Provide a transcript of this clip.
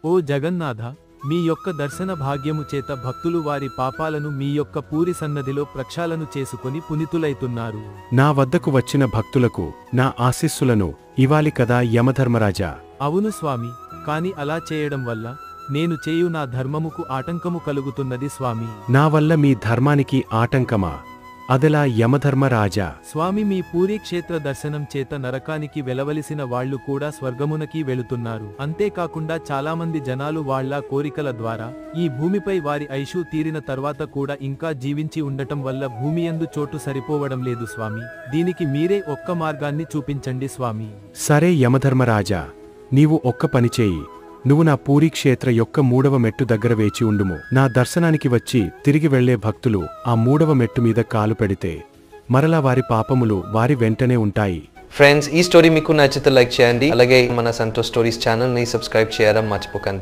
ఓ జగన్నాథ, మీ యొక్క దర్శన భాగ్యము చేత భక్తులు వారి పాపాలను మీ యొక్క పూరి సన్నదిలో ప్రక్షాళన చేసుకొని పునీతులైతున్నారు. నా వద్దకు వచ్చిన భక్తులకు నా ఆశీస్సులను ఇవ్వాలి కదా యమధర్మరాజా. అవును స్వామి, కాని అలా చేయడం వల్ల నేను చేయు నా ధర్మముకు ఆటంకము కలుగుతున్నది స్వామి. నా వల్ల మీ ధర్మానికి ఆటంకమా? అదెలా యమధర్మరాజా? స్వామి, మీ పూరీ క్షేత్ర దర్శనం చేత నరకానికి వెళ్లవలసిన వాళ్లు కూడా స్వర్గమునకి వెళుతున్నారు. అంతేకాకుండా చాలామంది జనాలు వాళ్ల కోరికల ద్వారా ఈ భూమిపై వారి ఐషు తీరిన తర్వాత కూడా ఇంకా జీవించి ఉండటం వల్ల భూమియందు చోటు సరిపోవడం లేదు స్వామి. దీనికి మీరే ఒక్క మార్గాన్ని చూపించండి స్వామి. సరే యమధర్మరాజా, నీవు ఒక్క పనిచేయి. నువ్వు నా పూరీక్షేత్ర యొక్క 3వ మెట్టు దగ్గర వేచి ఉండుము. నా దర్శనానికి వచ్చి తిరిగి వెళ్లే భక్తులు ఆ 3వ మెట్టు మీద కాలు పెడితే మరలా వారి పాపములు వారి వెంటనే ఉంటాయి. ఫ్రెండ్స్, ఈ స్టోరీ మీకు నచ్చితే లైక్ చేయండి. అలాగే మన సంతోష్ స్టోరీస్ ఛానల్ ని సబ్స్క్రైబ్ చేయడం మర్చిపోకండి.